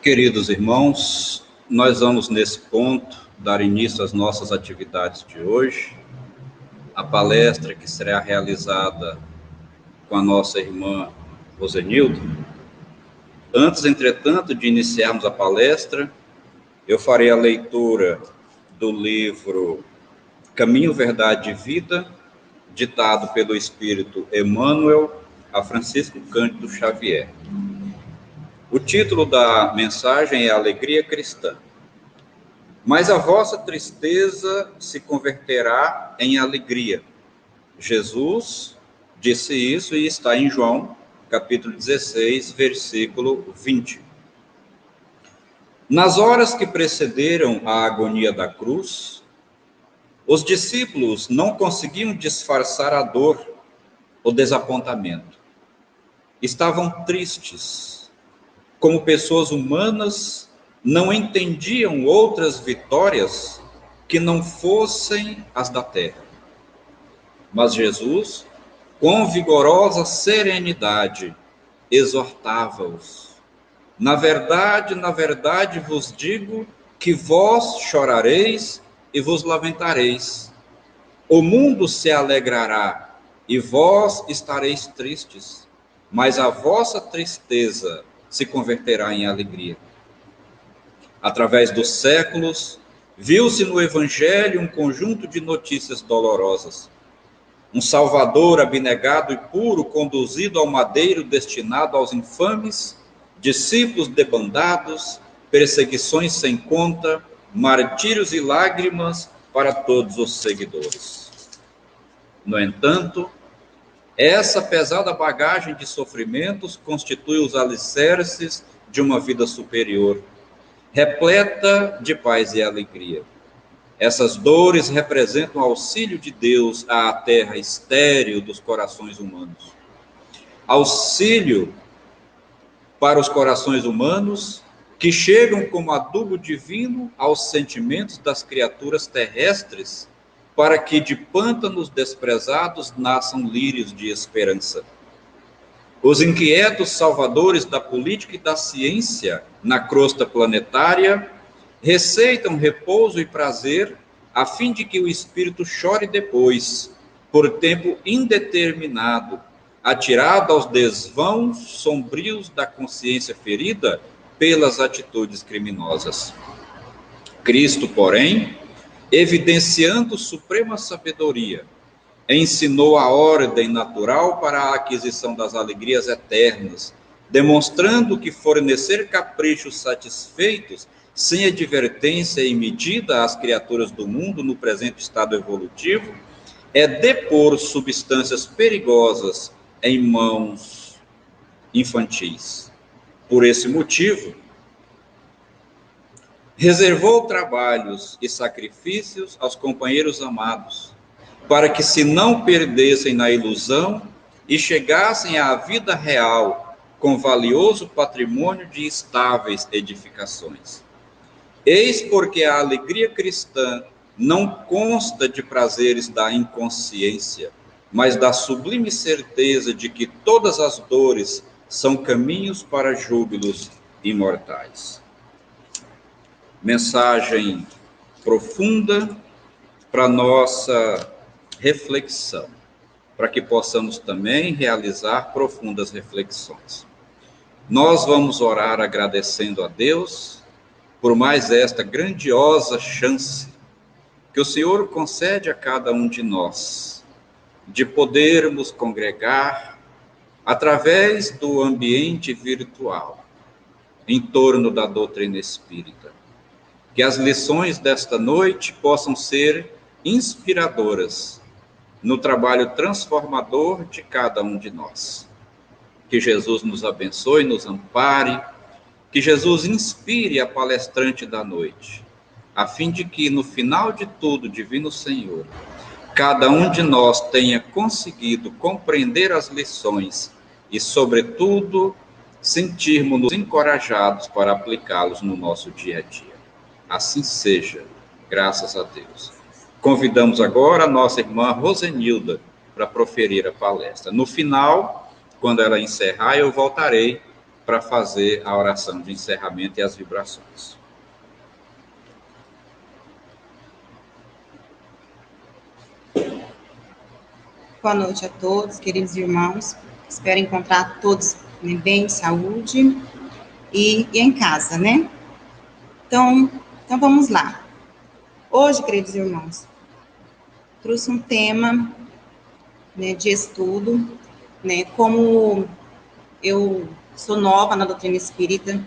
Queridos irmãos, nós vamos nesse ponto dar início às nossas atividades de hoje. A palestra que será realizada com a nossa irmã Rosenilda. Antes, entretanto, de iniciarmos a palestra, eu farei a leitura do livro Caminho, Verdade e Vida, ditado pelo Espírito Emmanuel a Francisco Cândido Xavier. O título da mensagem é Alegria Cristã. Mas a vossa tristeza se converterá em alegria. Jesus disse isso e está em João, capítulo 16, versículo 20. Nas horas que precederam a agonia da cruz, os discípulos não conseguiam disfarçar a dor, o desapontamento. Estavam tristes. Como pessoas humanas, não entendiam outras vitórias que não fossem as da terra. Mas Jesus, com vigorosa serenidade, exortava-os. Na verdade vos digo que vós chorareis e vos lamentareis. O mundo se alegrará e vós estareis tristes, mas a vossa tristeza se converterá em alegria. Através dos séculos, viu-se no Evangelho um conjunto de notícias dolorosas. Um Salvador abnegado e puro, conduzido ao madeiro destinado aos infames, discípulos debandados, perseguições sem conta, martírios e lágrimas para todos os seguidores. No entanto, essa pesada bagagem de sofrimentos constitui os alicerces de uma vida superior, repleta de paz e alegria. Essas dores representam o auxílio de Deus à terra estéril dos corações humanos. Auxílio para os corações humanos que chegam como adubo divino aos sentimentos das criaturas terrestres, para que de pântanos desprezados nasçam lírios de esperança. Os inquietos salvadores da política e da ciência na crosta planetária receitam repouso e prazer a fim de que o espírito chore depois, por tempo indeterminado, atirado aos desvãos sombrios da consciência ferida pelas atitudes criminosas. Cristo, porém, evidenciando suprema sabedoria, ensinou a ordem natural para a aquisição das alegrias eternas, demonstrando que fornecer caprichos satisfeitos, sem advertência e medida às criaturas do mundo no presente estado evolutivo, é depor substâncias perigosas em mãos infantis. Por esse motivo, reservou trabalhos e sacrifícios aos companheiros amados, para que se não perdessem na ilusão e chegassem à vida real com valioso patrimônio de estáveis edificações. Eis porque a alegria cristã não consta de prazeres da inconsciência, mas da sublime certeza de que todas as dores são caminhos para júbilos imortais. Mensagem profunda para nossa reflexão, para que possamos também realizar profundas reflexões. Nós vamos orar agradecendo a Deus por mais esta grandiosa chance que o Senhor concede a cada um de nós, de podermos congregar através do ambiente virtual, em torno da doutrina espírita. Que as lições desta noite possam ser inspiradoras no trabalho transformador de cada um de nós. Que Jesus nos abençoe, nos ampare, que Jesus inspire a palestrante da noite, a fim de que, no final de tudo, Divino Senhor, cada um de nós tenha conseguido compreender as lições e, sobretudo, sentirmos-nos encorajados para aplicá-los no nosso dia a dia. Assim seja, graças a Deus. Convidamos agora a nossa irmã Rosenilda para proferir a palestra. No final, quando ela encerrar, eu voltarei para fazer a oração de encerramento e as vibrações. Boa noite a todos, queridos irmãos. Espero encontrar todos bem, de saúde e em casa, né? Então vamos lá. Hoje, queridos irmãos, trouxe um tema, né, de estudo, né? Como eu sou nova na doutrina espírita,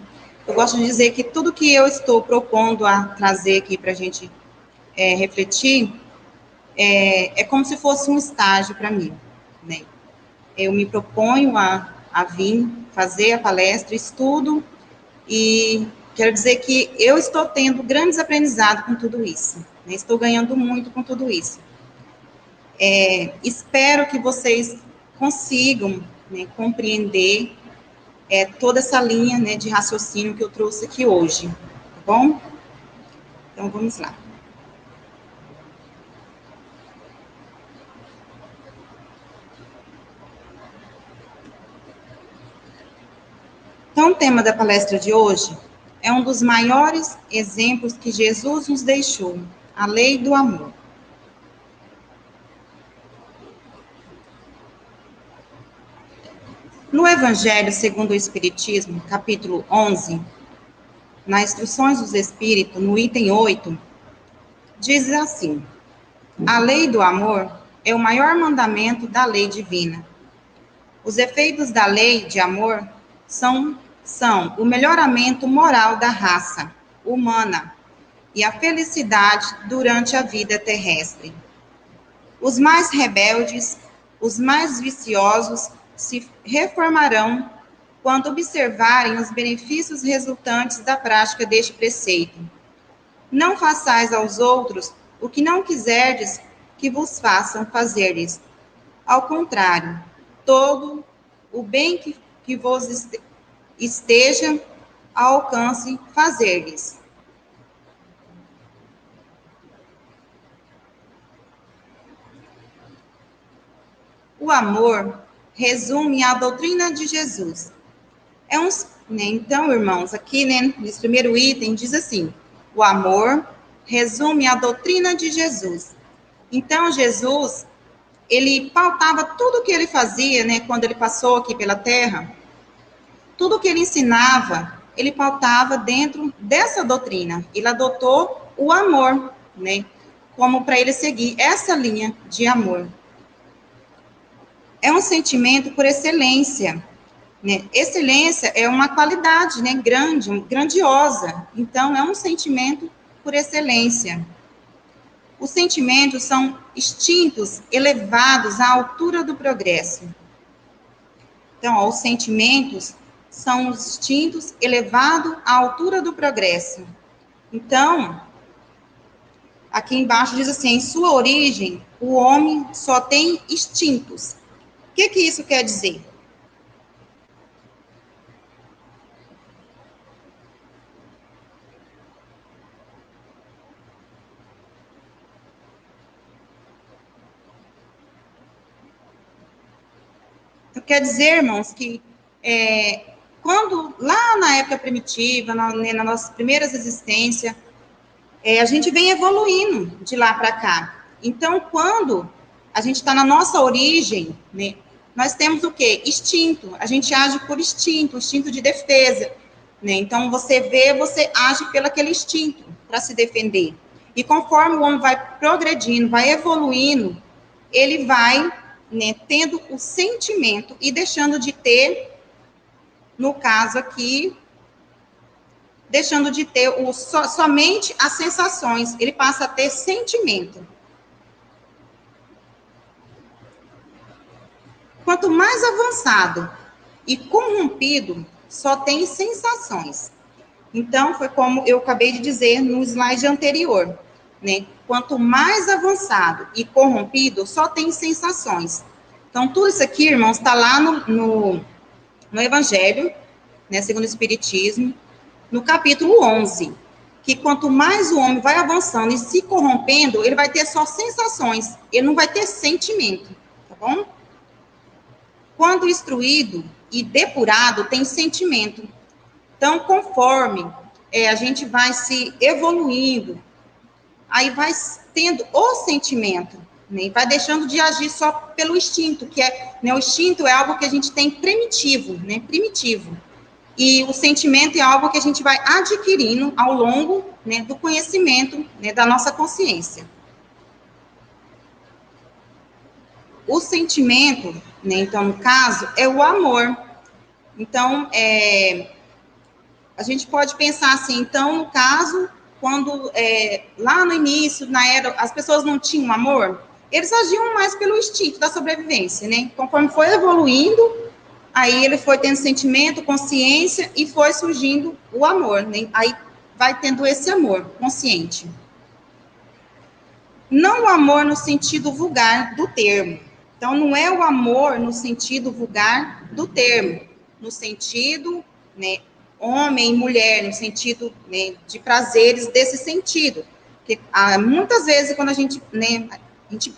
eu gosto de dizer que tudo que eu estou propondo a trazer aqui para a gente refletir é como se fosse um estágio para mim, né? Eu me proponho a vir fazer a palestra, estudo, e quero dizer que eu estou tendo grandes aprendizados com tudo isso, né? Estou ganhando muito com tudo isso. Espero que vocês consigam, né, compreender toda essa linha, né, de raciocínio que eu trouxe aqui hoje, tá bom? Então, vamos lá. Então, o tema da palestra de hoje é um dos maiores exemplos que Jesus nos deixou, a lei do amor. No Evangelho segundo o Espiritismo, capítulo 11, nas Instruções dos Espíritos, no item 8, diz assim: a lei do amor é o maior mandamento da lei divina. Os efeitos da lei de amor são o melhoramento moral da raça humana e a felicidade durante a vida terrestre. Os mais rebeldes, os mais viciosos se reformarão quando observarem os benefícios resultantes da prática deste preceito. Não façais aos outros o que não quiserdes que vos façam fazer-lhes. Ao contrário, todo o bem que vos esteja ao alcance fazer-lhes. O amor resume a doutrina de Jesus. Então, irmãos, aqui, né, nesse primeiro item, diz assim: o amor resume a doutrina de Jesus. Então, Jesus, ele pautava tudo o que ele fazia, né, quando ele passou aqui pela Terra, tudo o que ele ensinava, ele pautava dentro dessa doutrina. Ele adotou o amor, né, como para ele seguir essa linha de amor. É um sentimento por excelência, né? Excelência é uma qualidade, né, grandiosa. Então, é um sentimento por excelência. Os sentimentos são instintos elevados à altura do progresso. Então, os sentimentos são os instintos elevados à altura do progresso. Então, aqui embaixo diz assim: em sua origem, o homem só tem instintos. O que isso quer dizer? Quer dizer, irmãos, que quando, lá na época primitiva, na nossa primeiras existências, a gente vem evoluindo de lá para cá. Então, quando a gente está na nossa origem, né, nós temos o quê? Instinto. A gente age por instinto, instinto de defesa. Né? Então, você age pelo aquele instinto para se defender. E conforme o homem vai progredindo, vai evoluindo, ele vai, né, tendo o sentimento e deixando de ter, no caso aqui, deixando de ter somente as sensações, ele passa a ter sentimento. Quanto mais avançado e corrompido, só tem sensações. Então, foi como eu acabei de dizer no slide anterior, né? Quanto mais avançado e corrompido, só tem sensações. Então, tudo isso aqui, irmãos, está lá no Evangelho, né, segundo o Espiritismo, no capítulo 11, que quanto mais o homem vai avançando e se corrompendo, ele vai ter só sensações, ele não vai ter sentimento, tá bom? Quando instruído e depurado, tem sentimento. Então, conforme a gente vai se evoluindo, aí vai tendo o sentimento, né? Vai deixando de agir só pelo instinto, que né, o instinto é algo que a gente tem primitivo, né? Primitivo. E o sentimento é algo que a gente vai adquirindo ao longo, né, do conhecimento, né, da nossa consciência. O sentimento, né, então, no caso, é o amor. Então, a gente pode pensar assim, então, no caso, quando lá no início, na era, as pessoas não tinham amor, eles agiam mais pelo instinto da sobrevivência, né? Conforme foi evoluindo, aí ele foi tendo sentimento, consciência, e foi surgindo o amor, né? Aí vai tendo esse amor consciente. Não o amor no sentido vulgar do termo. Então, não é o amor no sentido vulgar do termo, no sentido, né, homem e mulher, no sentido, né, de prazeres desse sentido. Porque, muitas vezes, quando a gente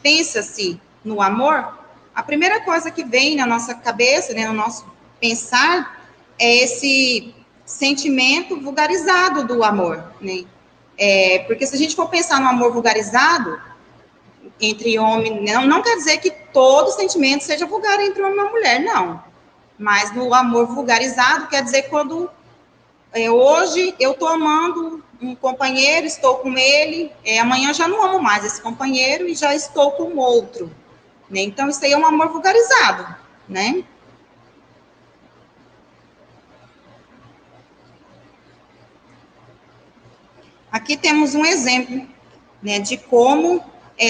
pensa assim, no amor, a primeira coisa que vem na nossa cabeça, né, no nosso pensar, é esse sentimento vulgarizado do amor, né? Porque se a gente for pensar no amor vulgarizado entre homem, não quer dizer que todo sentimento seja vulgar entre homem e mulher, não. Mas no amor vulgarizado quer dizer quando hoje eu estou amando um companheiro, estou com ele, amanhã já não amo mais esse companheiro e já estou com outro. Né? Então, isso aí é um amor vulgarizado, né? Aqui temos um exemplo, né, de como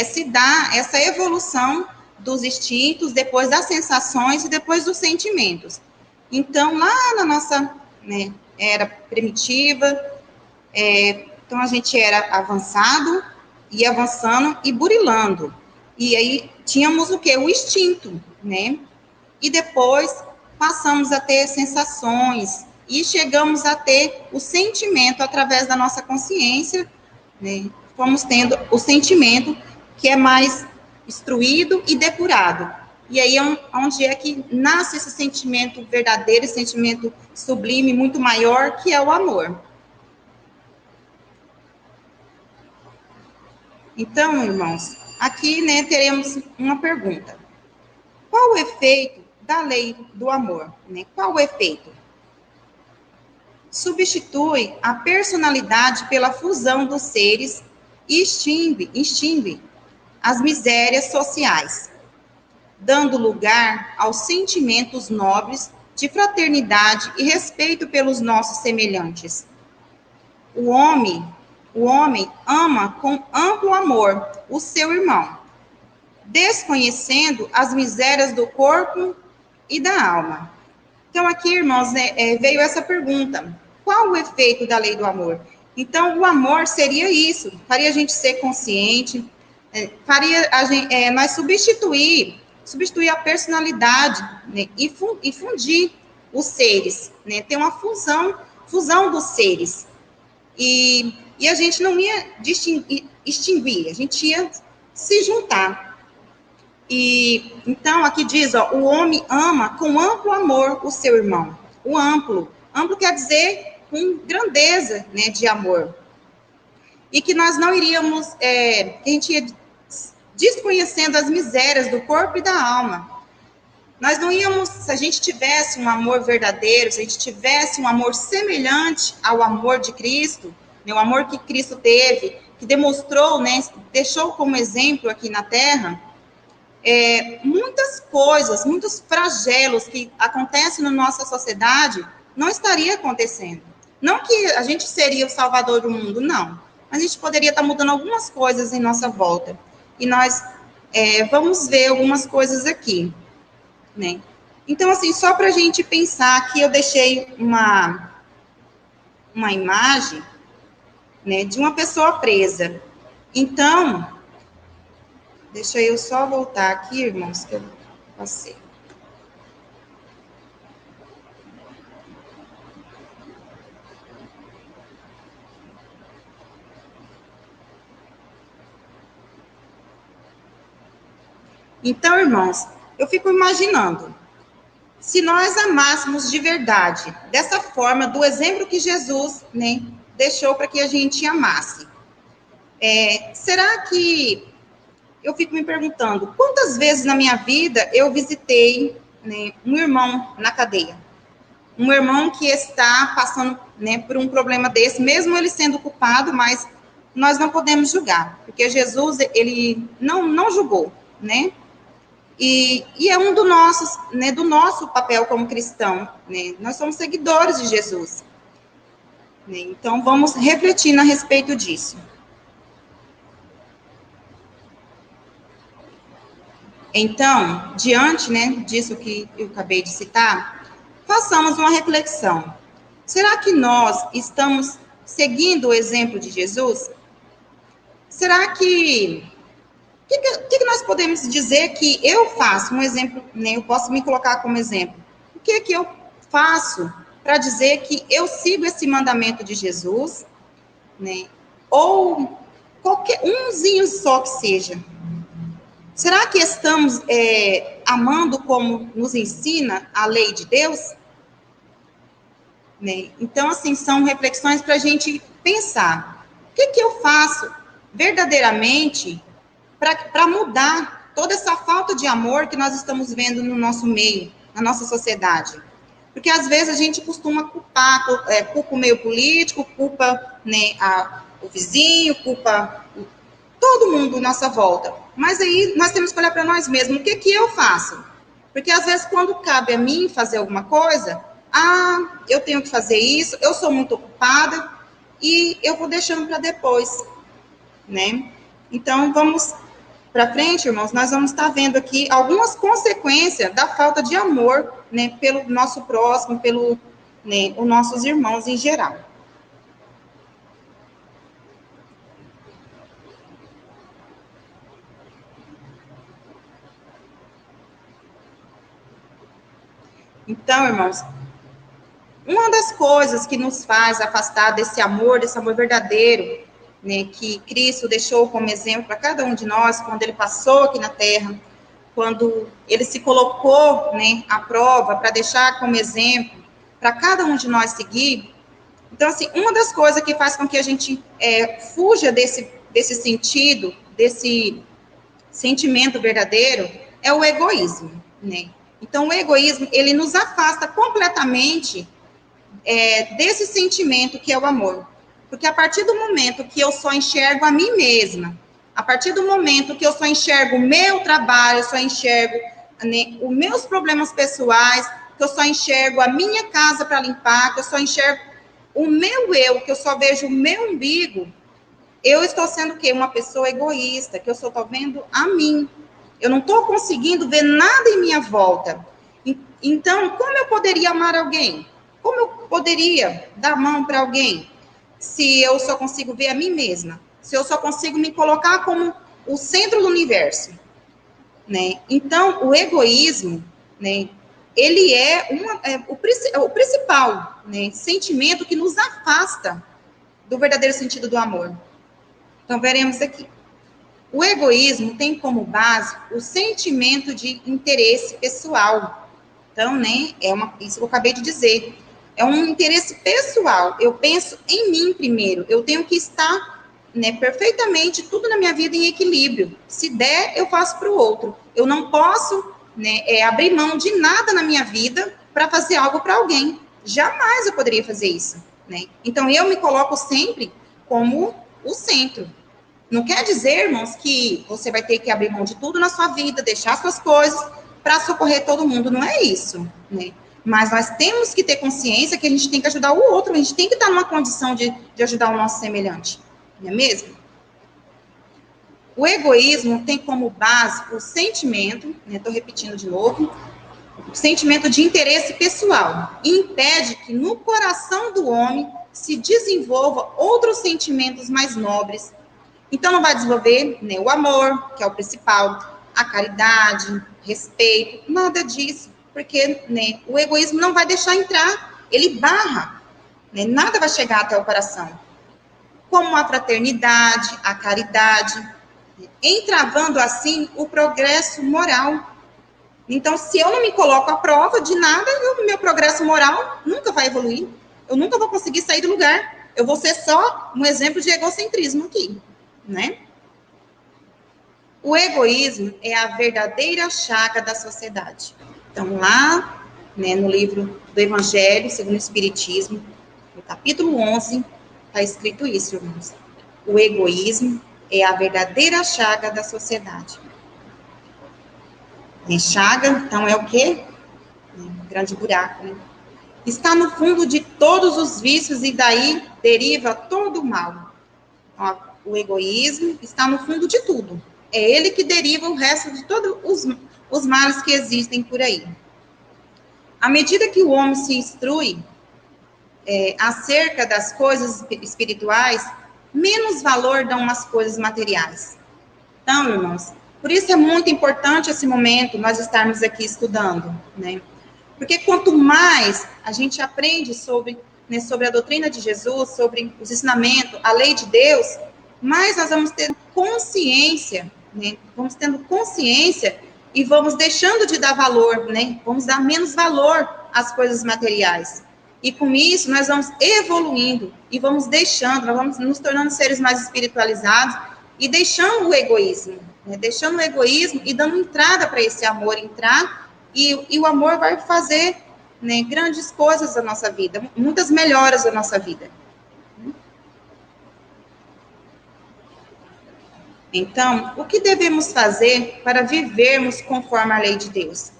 se dá essa evolução dos instintos, depois das sensações e depois dos sentimentos. Então, lá na nossa, né, era primitiva, então a gente era avançado, ia avançando e burilando. E aí tínhamos o quê? O instinto, né? E depois passamos a ter sensações e chegamos a ter o sentimento através da nossa consciência, né? Fomos tendo o sentimento que é mais instruído e depurado. E aí onde é que nasce esse sentimento verdadeiro, esse sentimento sublime, muito maior, que é o amor. Então, irmãos, aqui, né, teremos uma pergunta. Qual o efeito da lei do amor? Né? Qual o efeito? Substitui a personalidade pela fusão dos seres e extingue as misérias sociais, dando lugar aos sentimentos nobres de fraternidade e respeito pelos nossos semelhantes. O homem ama com amplo amor o seu irmão, desconhecendo as misérias do corpo e da alma. Então, aqui, irmãos, né, veio essa pergunta: qual o efeito da lei do amor? Então, o amor seria isso, faria a gente ser consciente, faria nós substituir a personalidade, né, e fundir os seres, né, ter uma fusão dos seres. E a gente não ia extinguir, a gente ia se juntar. E então aqui diz, ó, o homem ama com amplo amor o seu irmão. O amplo quer dizer com grandeza, né, de amor. E que nós não iríamos, que a gente ia desconhecendo as misérias do corpo e da alma. Nós não íamos, se a gente tivesse um amor verdadeiro, se a gente tivesse um amor semelhante ao amor de Cristo, né, o amor que Cristo teve, que demonstrou, né, deixou como exemplo aqui na Terra, muitas coisas, muitos flagelos que acontecem na nossa sociedade não estaria acontecendo. Não que a gente seria o salvador do mundo, não. Mas a gente poderia estar mudando algumas coisas em nossa volta. E nós vamos ver algumas coisas aqui, né? Então, assim, só para a gente pensar aqui, eu deixei uma imagem, né, de uma pessoa presa. Então, deixa eu só voltar aqui, irmãos, que eu passei. Então, irmãos, eu fico imaginando, se nós amássemos de verdade, dessa forma, do exemplo que Jesus, né, deixou para que a gente amasse, será que, eu fico me perguntando, quantas vezes na minha vida eu visitei, né, um irmão na cadeia? Um irmão que está passando, né, por um problema desse, mesmo ele sendo culpado, mas nós não podemos julgar, porque Jesus, ele não julgou, né? E é um do nossos, né, do nosso papel como cristão, né? Nós somos seguidores de Jesus, né? Então vamos refletir a respeito disso. Então, diante, né, disso que eu acabei de citar, façamos uma reflexão. Será que nós estamos seguindo o exemplo de Jesus? Será que o que nós podemos dizer que eu faço? Um exemplo, né, eu posso me colocar como exemplo. O que eu faço para dizer que eu sigo esse mandamento de Jesus, né? Ou qualquer umzinho só que seja. Será que estamos amando como nos ensina a lei de Deus? Né? Então, assim, são reflexões para a gente pensar. O que eu faço verdadeiramente para mudar toda essa falta de amor que nós estamos vendo no nosso meio, na nossa sociedade? Porque, às vezes, a gente costuma culpar, culpa o meio político, culpa, né, o vizinho, culpa todo mundo à nossa volta. Mas aí nós temos que olhar para nós mesmos. O que eu faço? Porque, às vezes, quando cabe a mim fazer alguma coisa, eu tenho que fazer isso, eu sou muito ocupada e eu vou deixando para depois, né? Então, vamos para frente, irmãos, nós vamos estar vendo aqui algumas consequências da falta de amor, né, pelo nosso próximo, pelo, né, os nossos irmãos em geral. Então, irmãos, uma das coisas que nos faz afastar desse amor verdadeiro, né, que Cristo deixou como exemplo para cada um de nós, quando ele passou aqui na Terra, quando ele se colocou, né, à prova para deixar como exemplo para cada um de nós seguir. Então, assim, uma das coisas que faz com que a gente fuja desse sentido, desse sentimento verdadeiro, é o egoísmo, né? Então, o egoísmo, ele nos afasta completamente desse sentimento que é o amor. Porque a partir do momento que eu só enxergo a mim mesma, a partir do momento que eu só enxergo o meu trabalho, eu só enxergo, né, os meus problemas pessoais, que eu só enxergo a minha casa para limpar, que eu só enxergo o meu eu, que eu só vejo o meu umbigo, eu estou sendo o quê? Uma pessoa egoísta, que eu só estou vendo a mim. Eu não estou conseguindo ver nada em minha volta. Então, como eu poderia amar alguém? Como eu poderia dar a mão para alguém se eu só consigo ver a mim mesma? Se eu só consigo me colocar como o centro do universo, né? Então, o egoísmo, né, ele é o principal, né, sentimento que nos afasta do verdadeiro sentido do amor. Então, veremos aqui. o egoísmo tem como base o sentimento de interesse pessoal. Então, né, isso que eu acabei de dizer. É um interesse pessoal. Eu penso em mim primeiro. Eu tenho que estar, né, perfeitamente, tudo na minha vida em equilíbrio. Se der, eu faço para o outro. Eu não posso, né, abrir mão de nada na minha vida para fazer algo para alguém. Jamais eu poderia fazer isso, né? Então, eu me coloco sempre como o centro. Não quer dizer, irmãos, que você vai ter que abrir mão de tudo na sua vida, deixar suas coisas para socorrer todo mundo. Não é isso, né? Mas nós temos que ter consciência que a gente tem que ajudar o outro, a gente tem que estar numa condição de ajudar o nosso semelhante, não é mesmo? O egoísmo tem como base o sentimento, estou repetindo de novo, o sentimento de interesse pessoal, e impede que no coração do homem se desenvolva outros sentimentos mais nobres. Então, não vai desenvolver, né, o amor, que é o principal, a caridade, respeito, nada disso. Porque, né, o egoísmo não vai deixar entrar, ele barra, né, nada vai chegar até o coração. Como a fraternidade, a caridade, né, entravando assim o progresso moral. Então, se eu não me coloco à prova de nada, o meu progresso moral nunca vai evoluir. Eu nunca vou conseguir sair do lugar. Eu vou ser só um exemplo de egocentrismo aqui, né? O egoísmo é a verdadeira chaga da sociedade. Então, lá, né, no livro do Evangelho, segundo o Espiritismo, no capítulo 11, está escrito isso, irmãos. O egoísmo é a verdadeira chaga da sociedade. E chaga, então, é o quê? Um grande buraco, né? Está no fundo de todos os vícios e daí deriva todo o mal. Então, o egoísmo está no fundo de tudo. É ele que deriva o resto de todos os males que existem por aí. À medida que o homem se instrui acerca das coisas espirituais, menos valor dão as coisas materiais. Então, irmãos, por isso é muito importante esse momento nós estarmos aqui estudando, né? Porque quanto mais a gente aprende sobre, né, sobre a doutrina de Jesus, sobre os ensinamentos, a lei de Deus, mais nós vamos ter consciência, né? Vamos tendo consciência e vamos deixando de dar valor, né? Vamos dar menos valor às coisas materiais. E com isso nós vamos evoluindo e vamos deixando, nós vamos nos tornando seres mais espiritualizados e deixando o egoísmo, né? Deixando o egoísmo e dando entrada para esse amor entrar. E o amor vai fazer, né, grandes coisas da nossa vida, muitas melhoras da nossa vida. Então, o que devemos fazer para vivermos conforme a lei de Deus?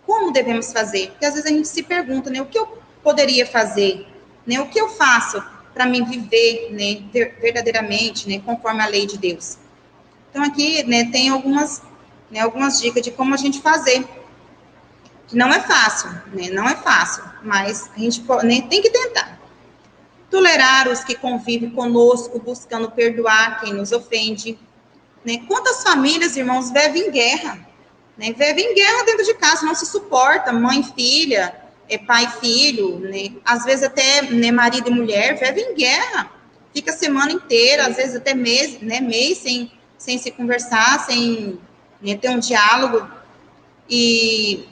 Como devemos fazer? Porque às vezes a gente se pergunta, né, o que eu poderia fazer? Né, o que eu faço para me viver, né, verdadeiramente, né, conforme a lei de Deus? Então, aqui, né, tem algumas dicas de como a gente fazer. Não é fácil, né? Não é fácil, mas a gente tem que tentar. Tolerar os que convivem conosco, buscando perdoar quem nos ofende. Né? Quantas famílias, irmãos, vivem em guerra? Né? Vivem em guerra dentro de casa, não se suporta, mãe e filha, pai e filho, né? Às vezes até, né, marido e mulher, vivem em guerra. Fica a semana inteira, às vezes até mês, né, sem se conversar, sem, né, ter um diálogo. E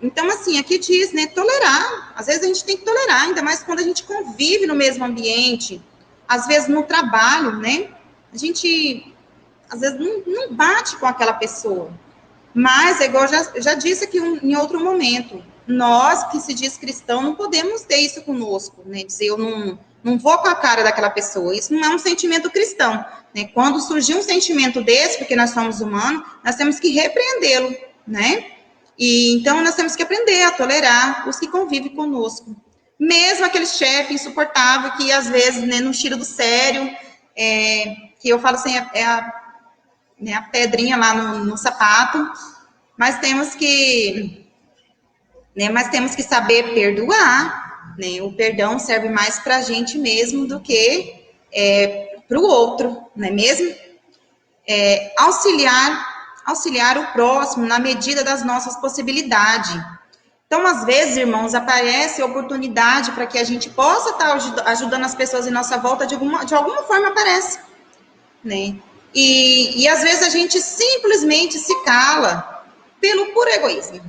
então, assim, aqui diz, né, tolerar. Às vezes a gente tem que tolerar, ainda mais quando a gente convive no mesmo ambiente. Às vezes no trabalho, né, a gente, às vezes, não bate com aquela pessoa. Mas, é igual eu já disse aqui em outro momento, nós que se diz cristão não podemos ter isso conosco, né, dizer eu não vou com a cara daquela pessoa. Isso não é um sentimento cristão, né. Quando surgir um sentimento desse, porque nós somos humanos, nós temos que repreendê-lo, né. E então nós temos que aprender a tolerar os que convivem conosco. Mesmo aquele chefe insuportável que às vezes, né, não tira do sério, que eu falo assim, né, a pedrinha lá no sapato, mas temos que saber perdoar, né? O perdão serve mais para a gente mesmo do que para o outro, não é mesmo? Auxiliar o próximo na medida das nossas possibilidades. Então, às vezes, irmãos, aparece oportunidade para que a gente possa estar ajudando as pessoas em nossa volta, de alguma forma aparece, né? E às vezes a gente simplesmente se cala pelo puro egoísmo.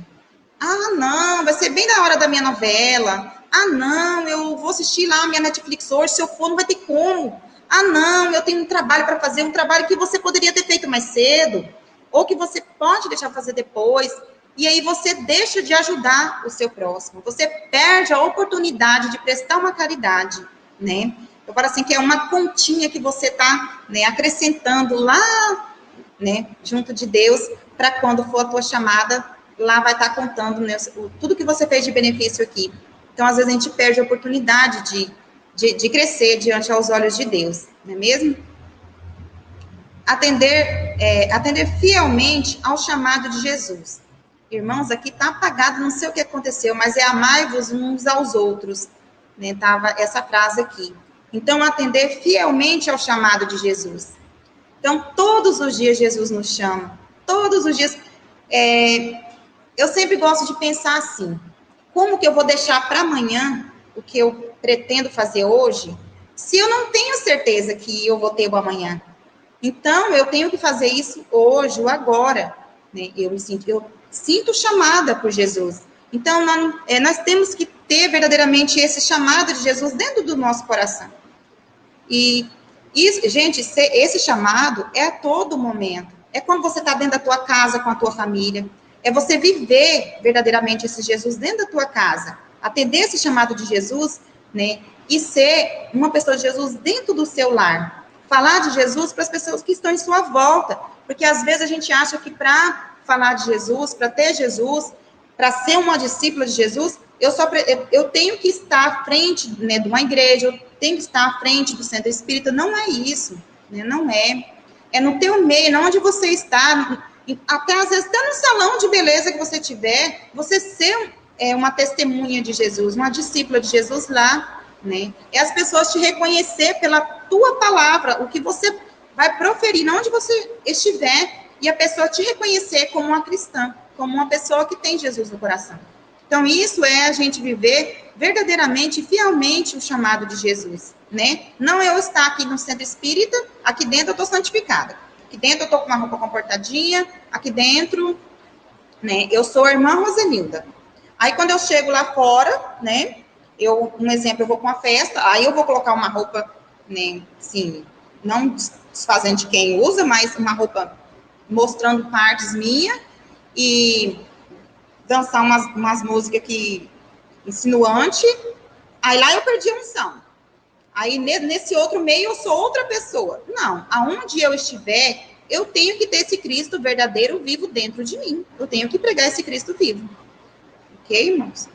Ah, não, vai ser bem na hora da minha novela. Ah, não, eu vou assistir lá a minha Netflix hoje, se eu for não vai ter como. Ah, não, eu tenho um trabalho para fazer, um trabalho que você poderia ter feito mais cedo, ou que você pode deixar fazer depois. E aí você deixa de ajudar o seu próximo. Você perde a oportunidade de prestar uma caridade, né? Eu falo assim que é uma continha que você está, né, acrescentando lá, né, junto de Deus, para quando for a tua chamada, lá vai estar contando, né, tudo que você fez de benefício aqui. Então, às vezes, a gente perde a oportunidade de crescer diante aos olhos de Deus, não é mesmo? Atender fielmente ao chamado de Jesus. Irmãos, aqui está apagado, não sei o que aconteceu, mas é amai-vos uns aos outros, né? Tava essa frase aqui. Então, atender fielmente ao chamado de Jesus. Então, todos os dias Jesus nos chama. Todos os dias. Eu sempre gosto de pensar assim: como que eu vou deixar para amanhã o que eu pretendo fazer hoje, se eu não tenho certeza que eu vou ter o amanhã? Então, eu tenho que fazer isso hoje, ou agora. Né? Eu sinto chamada por Jesus. Então, nós temos que ter verdadeiramente esse chamado de Jesus dentro do nosso coração. E, gente, esse chamado é a todo momento. É quando você está dentro da tua casa com a tua família. É você viver verdadeiramente esse Jesus dentro da tua casa. Atender esse chamado de Jesus, né? E ser uma pessoa de Jesus dentro do seu lar. Falar de Jesus para as pessoas que estão em sua volta. Porque às vezes a gente acha que para falar de Jesus, para ter Jesus, para ser uma discípula de Jesus, eu tenho que estar à frente, né, de uma igreja, eu tenho que estar à frente do centro espírita. Não é isso, né? Não é. É no teu meio, onde você está, até às vezes até no salão de beleza que você tiver, você ser uma testemunha de Jesus, uma discípula de Jesus lá, né? É as pessoas te reconhecer pela tua palavra, o que você vai proferir, onde você estiver, e a pessoa te reconhecer como uma cristã, como uma pessoa que tem Jesus no coração. Então, isso é a gente viver verdadeiramente, fielmente o chamado de Jesus, né? Não eu estar aqui no centro espírita, aqui dentro eu estou santificada. Aqui dentro eu estou com uma roupa comportadinha, aqui dentro, né? Eu sou a irmã Rosenilda. Aí, quando eu chego lá fora, né? Um exemplo, eu vou para uma festa, aí eu vou colocar uma roupa, né? Assim, não desfazendo de quem usa, mas uma roupa mostrando partes minhas e dançar umas músicas que insinuante, aí lá eu perdi a unção. Aí nesse outro meio eu sou outra pessoa. Não, aonde eu estiver, eu tenho que ter esse Cristo verdadeiro vivo dentro de mim. Eu tenho que pregar esse Cristo vivo. Ok, irmãos?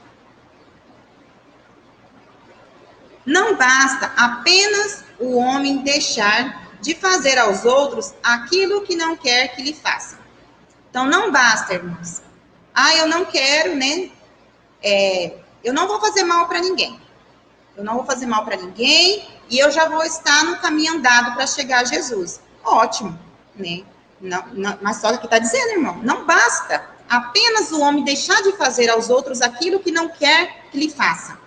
Não basta apenas o homem deixar de fazer aos outros aquilo que não quer que lhe façam. Então, não basta, irmãos. Ah, eu não quero, né? Eu não vou fazer mal para ninguém. Eu não vou fazer mal para ninguém e eu já vou estar no caminho andado para chegar a Jesus. Ótimo, né? Não, mas só que está dizendo, irmão, não basta apenas o homem deixar de fazer aos outros aquilo que não quer que lhe faça.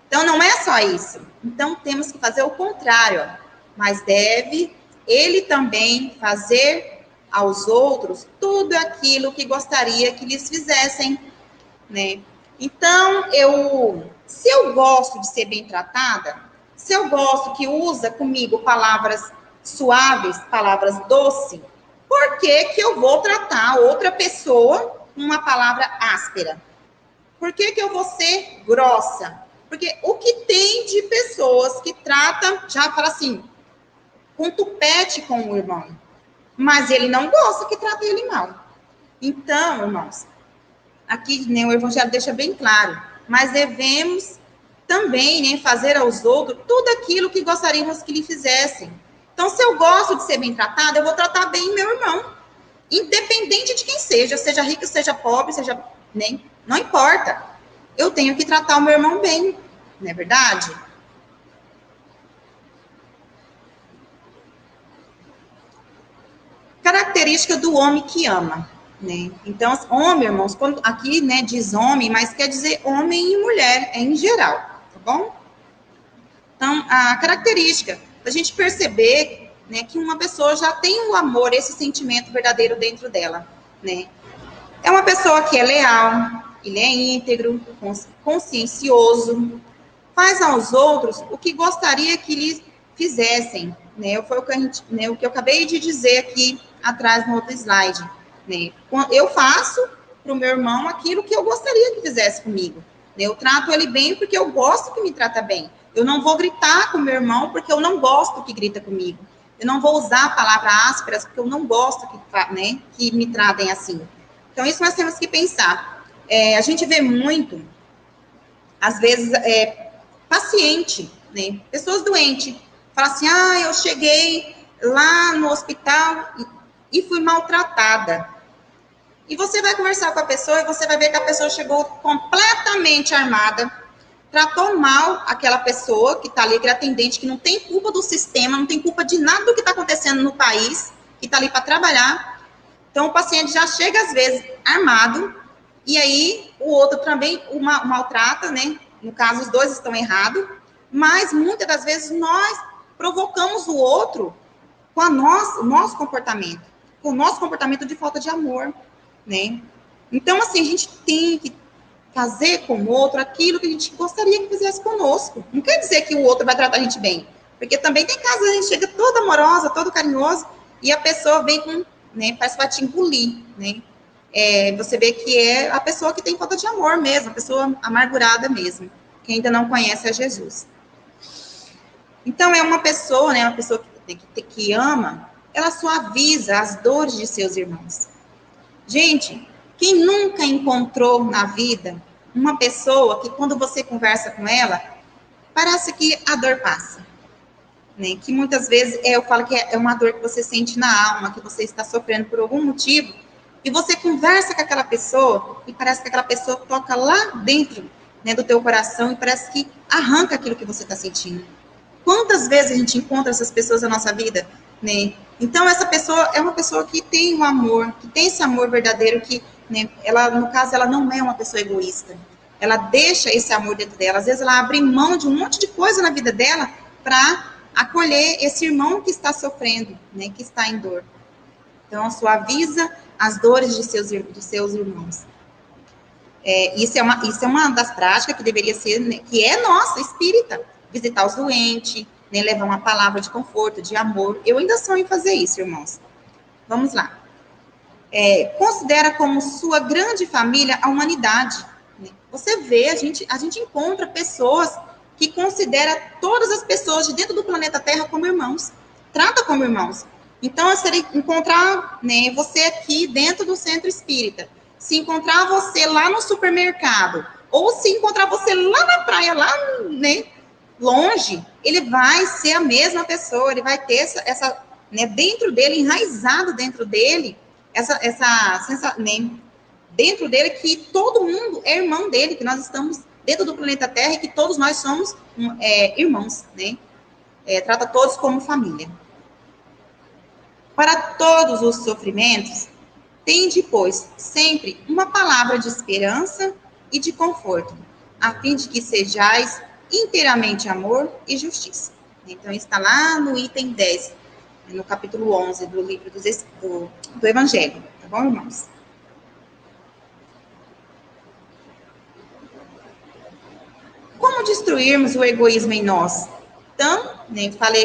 Então, não é só isso. Então, temos que fazer o contrário. Ó. Mas deve ele também fazer aos outros tudo aquilo que gostaria que lhes fizessem, né? Então, se eu gosto de ser bem tratada, se eu gosto que usa comigo palavras suaves, palavras doces, por que eu vou tratar outra pessoa com uma palavra áspera? Por que eu vou ser grossa? Porque o que tem de pessoas que tratam, já fala assim, com tupete com o irmão, mas ele não gosta que trate ele mal. Então, irmãos, aqui, né, o Evangelho deixa bem claro, mas devemos também, né, fazer aos outros tudo aquilo que gostaríamos que lhe fizessem. Então, se eu gosto de ser bem tratada, eu vou tratar bem meu irmão, independente de quem seja rico, seja pobre, seja, né, não importa. Eu tenho que tratar o meu irmão bem, não é verdade? Característica do homem que ama. Né? Então, homem, irmãos, quando, aqui, né, diz homem, mas quer dizer homem e mulher, é em geral, tá bom? Então, a característica, a gente perceber né, que uma pessoa já tem o amor, esse sentimento verdadeiro dentro dela, né? É uma pessoa que é leal, ele é íntegro, consciencioso, faz aos outros o que gostaria que lhes fizessem, né? Foi o que eu acabei de dizer aqui atrás no outro slide, né? Eu faço para o meu irmão aquilo que eu gostaria que fizesse comigo, né? Eu trato ele bem porque eu gosto que me trata bem. Eu não vou gritar com o meu irmão porque eu não gosto que grita comigo. Eu não vou usar palavras ásperas porque eu não gosto que me tratem assim. Então, isso nós temos que pensar. A gente vê muito, às vezes, paciente, né? Pessoas doentes, fala assim, eu cheguei lá no hospital e fui maltratada. E você vai conversar com a pessoa e você vai ver que a pessoa chegou completamente armada, tratou mal aquela pessoa que está ali, aquele atendente que não tem culpa do sistema, não tem culpa de nada do que está acontecendo no país, que está ali para trabalhar. Então, o paciente já chega, às vezes, armado, e aí o outro também o maltrata, né? No caso, os dois estão errados, mas muitas das vezes nós provocamos o outro com o nosso comportamento de falta de amor, né? Então, assim, a gente tem que fazer com o outro aquilo que a gente gostaria que fizesse conosco. Não quer dizer que o outro vai tratar a gente bem, porque também tem casos a gente chega toda amorosa, todo carinhoso, e a pessoa vem com, né, parece que vai te engolir, né? Você vê que é a pessoa que tem falta de amor mesmo, a pessoa amargurada mesmo, que ainda não conhece a Jesus. Então, é uma pessoa, né, uma pessoa que ama, ela suaviza as dores de seus irmãos. Gente, quem nunca encontrou na vida uma pessoa que quando você conversa com ela, parece que a dor passa, né? Que muitas vezes eu falo que é uma dor que você sente na alma, que você está sofrendo por algum motivo, e você conversa com aquela pessoa e parece que aquela pessoa toca lá dentro, né, do teu coração e parece que arranca aquilo que você está sentindo. Quantas vezes a gente encontra essas pessoas na nossa vida, né? Então, essa pessoa é uma pessoa que tem um amor, que tem esse amor verdadeiro, que, né, ela, no caso, ela não é uma pessoa egoísta. Ela deixa esse amor dentro dela. Às vezes, ela abre mão de um monte de coisa na vida dela para acolher esse irmão que está sofrendo, né, que está em dor. Então, suaviza as dores de seus irmãos. Isso é uma das práticas que deveria ser, né, que é nossa, espírita. Visitar os doentes, né, levar uma palavra de conforto, de amor. Eu ainda sonho em fazer isso, irmãos. Vamos lá. Considera como sua grande família a humanidade. Né? Você vê, a gente encontra pessoas que considera todas as pessoas de dentro do planeta Terra como irmãos. Trata como irmãos. Então, eu seria encontrar, né, você aqui dentro do centro espírita, se encontrar você lá no supermercado, ou se encontrar você lá na praia, lá, né, longe, ele vai ser a mesma pessoa, ele vai ter essa né, dentro dele, enraizado dentro dele, essa né, dentro dele que todo mundo é irmão dele, que nós estamos dentro do planeta Terra e que todos nós somos irmãos, né? Trata todos como família. Para todos os sofrimentos, tende, pois, sempre uma palavra de esperança e de conforto, a fim de que sejais inteiramente amor e justiça. Então, está lá no item 10, no capítulo 11 do livro do Evangelho. Tá bom, irmãos? Como destruirmos o egoísmo em nós? Então, né, falei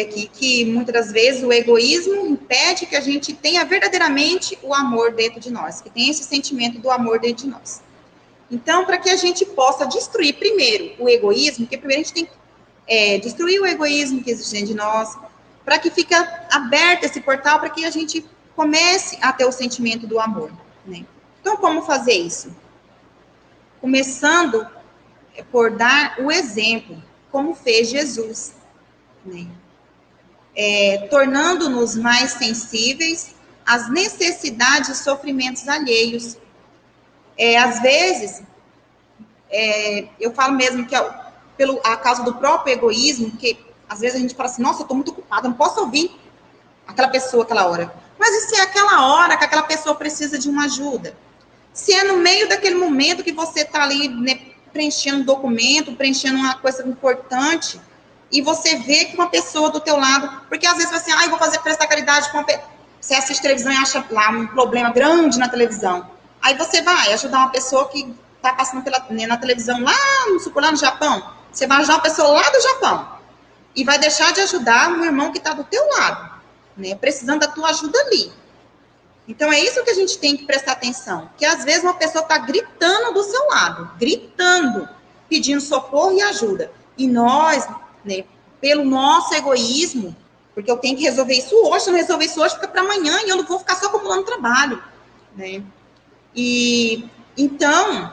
aqui que muitas das vezes o egoísmo impede que a gente tenha verdadeiramente o amor dentro de nós, que tenha esse sentimento do amor dentro de nós. Então, para que a gente possa destruir primeiro o egoísmo, porque primeiro a gente tem que destruir o egoísmo que existe dentro de nós, para que fique aberto esse portal, para que a gente comece a ter o sentimento do amor. Né? Então, como fazer isso? Começando por dar o exemplo, como fez Jesus. Né? Tornando-nos mais sensíveis às necessidades e sofrimentos alheios. Às vezes, eu falo mesmo que a causa do próprio egoísmo, que às vezes a gente fala assim, nossa, eu estou muito ocupada, não posso ouvir aquela pessoa aquela hora. Mas e se é aquela hora que aquela pessoa precisa de uma ajuda? Se é no meio daquele momento que você está ali, né, preenchendo um documento, preenchendo uma coisa importante, e você vê que uma pessoa do teu lado, porque às vezes você assim, eu vou prestar caridade com você assiste televisão e acha lá um problema grande na televisão. Aí você vai ajudar uma pessoa que está passando na televisão lá no Japão. Você vai ajudar uma pessoa lá do Japão. E vai deixar de ajudar um irmão que está do teu lado, né? Precisando da tua ajuda ali. Então, é isso que a gente tem que prestar atenção. Que às vezes uma pessoa está gritando do seu lado. Gritando. Pedindo socorro e ajuda. E nós, né, pelo nosso egoísmo, porque eu tenho que resolver isso hoje, se eu não resolver isso hoje, fica para amanhã e eu não vou ficar só acumulando trabalho, né? E então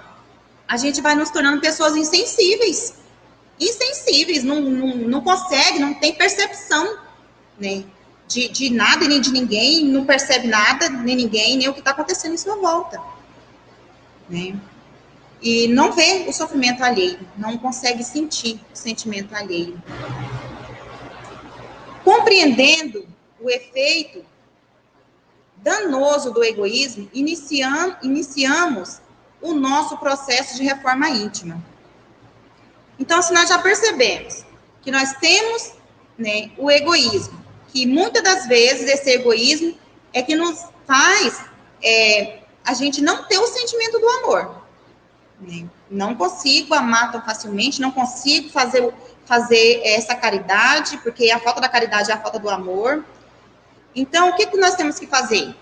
a gente vai nos tornando pessoas insensíveis, não consegue, não tem percepção, né, de nada e nem de ninguém, não percebe nada, nem ninguém, nem o que está acontecendo em sua volta, né? E não vê o sofrimento alheio, não consegue sentir o sentimento alheio. Compreendendo o efeito danoso do egoísmo, iniciamos o nosso processo de reforma íntima. Então, se nós já percebemos que nós temos, né, o egoísmo, que muitas das vezes esse egoísmo é que nos faz a gente não ter o sentimento do amor. Né? Não consigo amar tão facilmente, não consigo fazer essa caridade, porque a falta da caridade é a falta do amor. Então, o que nós temos que fazer?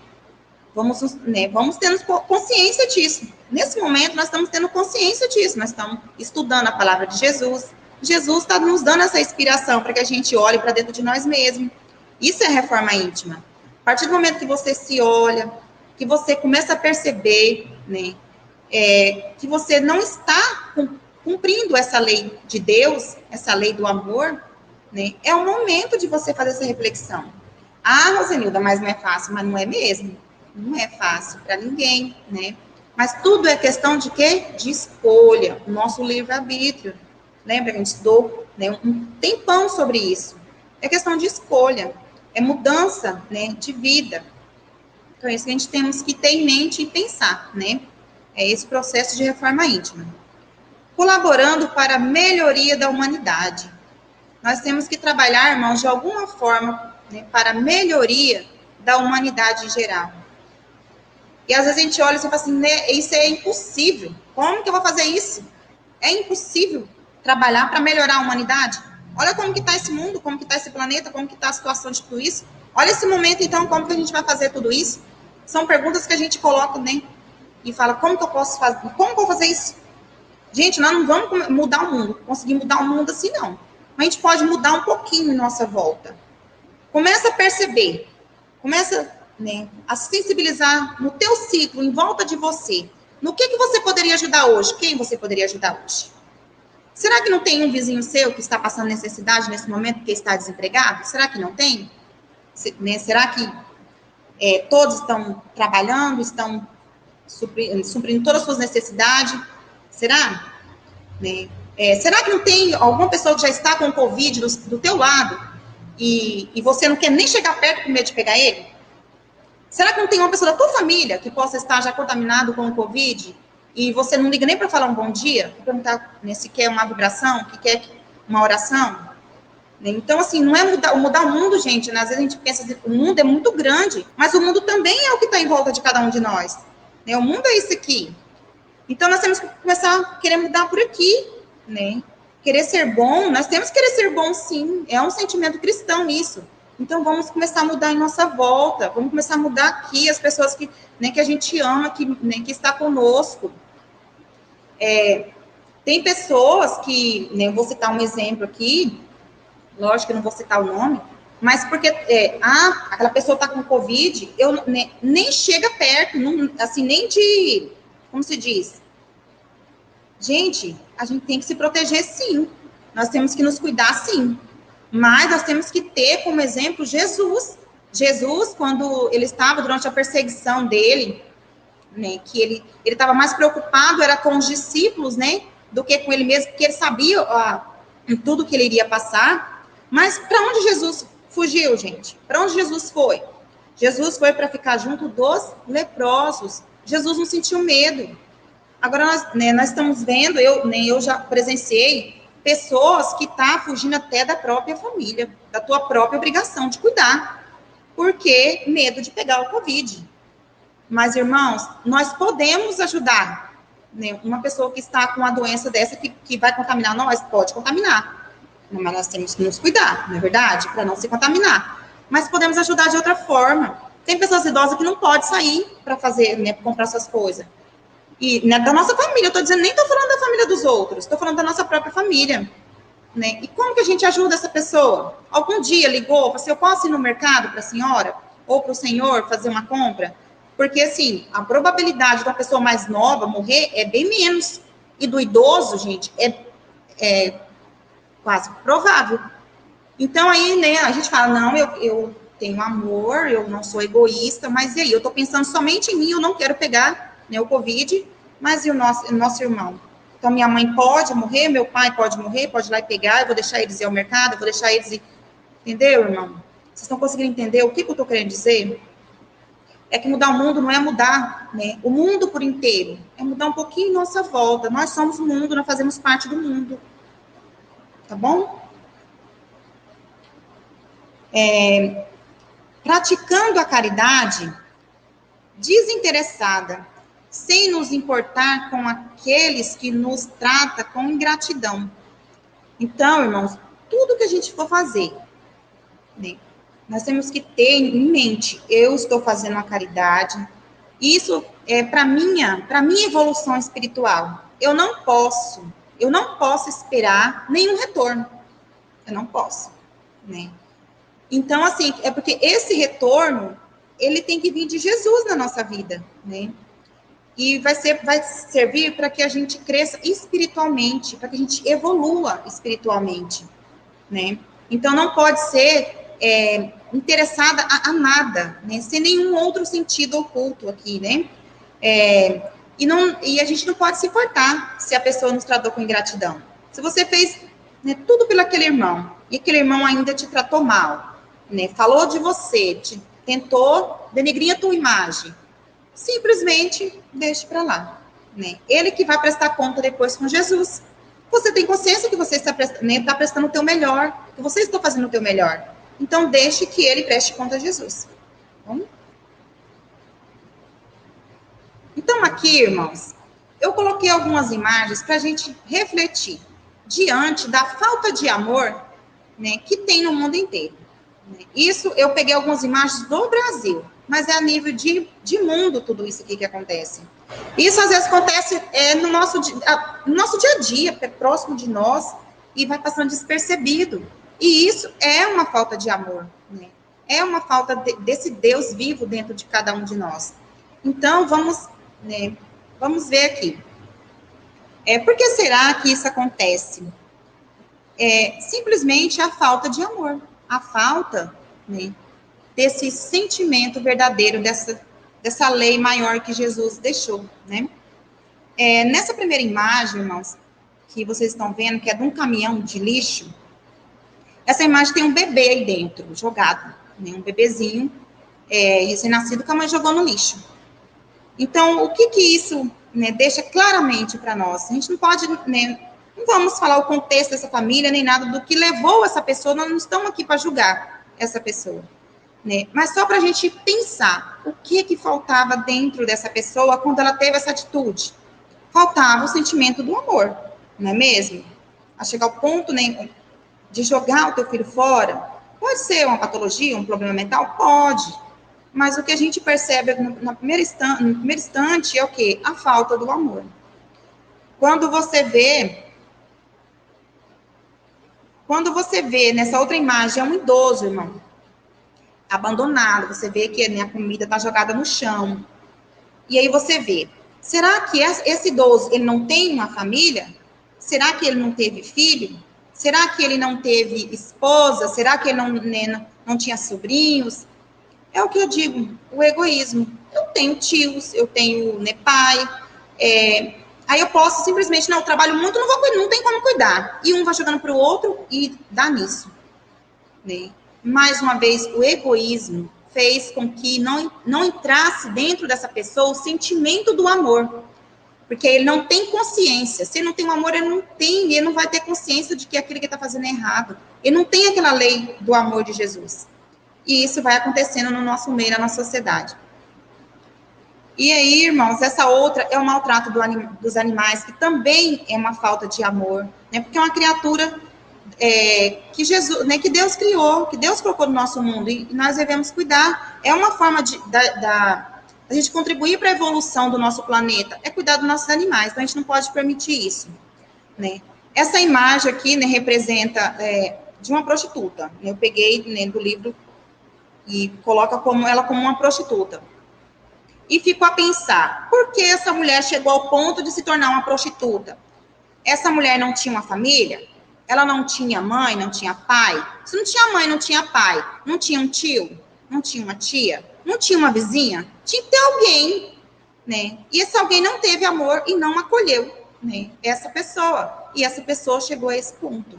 Vamos tendo consciência disso. Nesse momento, nós estamos tendo consciência disso. Nós estamos estudando a palavra de Jesus. Jesus está nos dando essa inspiração para que a gente olhe para dentro de nós mesmos. Isso é reforma íntima. A partir do momento que você se olha, que você começa a perceber, né, que você não está cumprindo essa lei de Deus, essa lei do amor, né, é o momento de você fazer essa reflexão. Ah, Rosenilda, mas não é fácil. Mas não é mesmo. Não é fácil para ninguém, né? Mas tudo é questão de quê? De escolha, o nosso livre-arbítrio. Lembra que a gente estudou, né, um tempão sobre isso. É questão de escolha, é mudança, né, de vida. Então, é isso que a gente temos que ter em mente e pensar, né? É esse processo de reforma íntima. Colaborando para a melhoria da humanidade. Nós temos que trabalhar, irmãos, de alguma forma, né, para a melhoria da humanidade em geral. E às vezes a gente olha e fala assim, né, isso é impossível. Como que eu vou fazer isso? É impossível trabalhar para melhorar a humanidade? Olha como que está esse mundo, como que está esse planeta, como que está a situação de tudo isso. Olha esse momento, então, como que a gente vai fazer tudo isso? São perguntas que a gente coloca, né? E fala, como que eu posso fazer? Como que eu vou fazer isso? Gente, nós não vamos mudar o mundo. Conseguir mudar o mundo assim, não. Mas a gente pode mudar um pouquinho em nossa volta. Começa a perceber. Começa, né, a se sensibilizar no teu ciclo, em volta de você. No que você poderia ajudar hoje? Quem você poderia ajudar hoje? Será que não tem um vizinho seu que está passando necessidade nesse momento porque está desempregado? Será que não tem? Será que todos estão trabalhando, estão suprindo todas as suas necessidades? Será? Né? Será que não tem alguma pessoa que já está com Covid do teu lado e você não quer nem chegar perto com medo de pegar ele? Será que não tem uma pessoa da tua família que possa estar já contaminado com o Covid e você não liga nem para falar um bom dia, para perguntar, né, se quer uma vibração, que quer uma oração? Então, assim, não é mudar o mundo, gente, né? Às vezes a gente pensa que o mundo é muito grande, mas o mundo também é o que está em volta de cada um de nós. Né? O mundo é isso aqui. Então, nós temos que começar a querer mudar por aqui, né? Querer ser bom, nós temos que querer ser bom, sim. É um sentimento cristão isso. Então, vamos começar a mudar em nossa volta. Vamos começar a mudar aqui as pessoas que, né, que a gente ama, né, que está conosco. Tem pessoas que, né, eu vou citar um exemplo aqui, lógico que eu não vou citar o nome, mas porque aquela pessoa está com Covid, eu nem chega perto, não, assim, nem de, como se diz? Gente, a gente tem que se proteger, sim. Nós temos que nos cuidar, sim. Mas nós temos que ter como exemplo Jesus. Jesus, quando ele estava durante a perseguição dele, né, que ele estava mais preocupado era com os discípulos, né, do que com ele mesmo, porque ele sabia tudo que ele iria passar. Mas para onde Jesus fugiu, gente? Para onde Jesus foi? Jesus foi para ficar junto dos leprosos. Jesus não sentiu medo. Agora, nós estamos vendo, eu já presenciei pessoas que estão fugindo até da própria família, da tua própria obrigação de cuidar, porque medo de pegar o Covid. Mas, irmãos, nós podemos ajudar, né? Uma pessoa que está com uma doença dessa que vai contaminar nós, pode contaminar. Mas nós temos que nos cuidar, não é verdade? Para não se contaminar. Mas podemos ajudar de outra forma. Tem pessoas idosas que não podem sair para fazer, né, comprar suas coisas. E né, da nossa família, eu estou dizendo, nem estou falando da família dos outros, estou falando da nossa própria família. Né? E como que a gente ajuda essa pessoa? Algum dia ligou, falou assim, eu posso ir no mercado para a senhora? Ou para o senhor fazer uma compra? Porque, assim, a probabilidade de uma pessoa mais nova morrer é bem menos. E do idoso, gente, é quase provável. Então, aí, né, a gente fala, não, eu tenho amor, eu não sou egoísta, mas e aí? Eu estou pensando somente em mim, eu não quero pegar, né, o Covid, mas e o nosso irmão? Então, minha mãe pode morrer, meu pai pode morrer, pode ir lá e pegar, eu vou deixar eles ir ao mercado, eu vou deixar eles ir... Entendeu, irmão? Vocês estão conseguindo entender o que eu estou querendo dizer? É que mudar o mundo não é mudar, né, o mundo por inteiro, é mudar um pouquinho nossa volta. Nós somos o mundo, nós fazemos parte do mundo. Tá bom? Praticando a caridade desinteressada, sem nos importar com aqueles que nos tratam com ingratidão. Então, irmãos, tudo que a gente for fazer, né, nós temos que ter em mente, eu estou fazendo a caridade, isso é para minha evolução espiritual. Eu não posso esperar nenhum retorno. Eu não posso, né? Então, assim, é porque esse retorno, ele tem que vir de Jesus na nossa vida, né? E vai servir para que a gente cresça espiritualmente, para que a gente evolua espiritualmente, né? Então, não pode ser interessada a nada, né? Sem nenhum outro sentido oculto aqui, né? E a gente não pode se importar se a pessoa nos tratou com ingratidão. Se você fez, né, tudo pelo aquele irmão, e aquele irmão ainda te tratou mal, né, falou de você, tentou denegrir a tua imagem, simplesmente deixe para lá. Né? Ele que vai prestar conta depois com Jesus. Você tem consciência que você está prestando o teu melhor, que você está fazendo o teu melhor. Então, deixe que ele preste conta a Jesus. Bom? Então, aqui, irmãos, eu coloquei algumas imagens para a gente refletir diante da falta de amor, né, que tem no mundo inteiro. Isso, eu peguei algumas imagens do Brasil, mas é a nível de mundo tudo isso aqui que acontece. Isso, às vezes, acontece no nosso dia a dia, é próximo de nós, e vai passando despercebido. E isso é uma falta de amor, né? É uma falta desse Deus vivo dentro de cada um de nós. Então, vamos ver aqui. Por que será que isso acontece? Simplesmente a falta de amor. A falta, né, desse sentimento verdadeiro, dessa lei maior que Jesus deixou, né? Nessa primeira imagem, irmãos, que vocês estão vendo, que é de um caminhão de lixo, essa imagem tem um bebê aí dentro, jogado, né? Um bebezinho recém-nascido que a mãe jogou no lixo. Então, o que isso, né, deixa claramente para nós? A gente não pode, né, não vamos falar o contexto dessa família, nem nada do que levou essa pessoa, nós não estamos aqui para julgar essa pessoa, né? Mas só para a gente pensar o que faltava dentro dessa pessoa quando ela teve essa atitude. Faltava o sentimento do amor, não é mesmo? A chegar ao ponto, né, de jogar o teu filho fora. Pode ser uma patologia, um problema mental? Pode. Mas o que a gente percebe no primeiro instante é o quê? A falta do amor. Quando você vê nessa outra imagem, é um idoso, irmão, abandonado. Você vê que, né, a comida está jogada no chão. E aí você vê, será que esse idoso, ele não tem uma família? Será que ele não teve filho? Será que ele não teve esposa? Será que ele não tinha sobrinhos? É o que eu digo, o egoísmo. Eu tenho tios, eu tenho, né, pai, aí eu posso simplesmente, eu trabalho muito, não tem como cuidar. E um vai jogando para o outro e dá nisso. Né? Mais uma vez, o egoísmo fez com que não entrasse dentro dessa pessoa o sentimento do amor. Porque ele não tem consciência. Se ele não tem o amor, ele não vai ter consciência de que aquilo que está fazendo é errado. Ele não tem aquela lei do amor de Jesus. E isso vai acontecendo no nosso meio, na nossa sociedade. E aí, irmãos, essa outra é o maltrato dos animais, que também é uma falta de amor, né? Porque é uma criatura que Jesus, né, que Deus criou, que Deus colocou no nosso mundo, e nós devemos cuidar. É uma forma a gente contribuir para a evolução do nosso planeta, é cuidar dos nossos animais, então a gente não pode permitir isso, né? Essa imagem aqui, né, representa de uma prostituta, né? Eu peguei, né, do livro e coloca ela como uma prostituta. E fico a pensar, por que essa mulher chegou ao ponto de se tornar uma prostituta? Essa mulher não tinha uma família? Ela não tinha mãe, não tinha pai? Se não tinha mãe, não tinha pai, não tinha um tio, não tinha uma tia, não tinha uma vizinha? Tinha que ter alguém, né? E esse alguém não teve amor e não acolheu, né, essa pessoa. E essa pessoa chegou a esse ponto.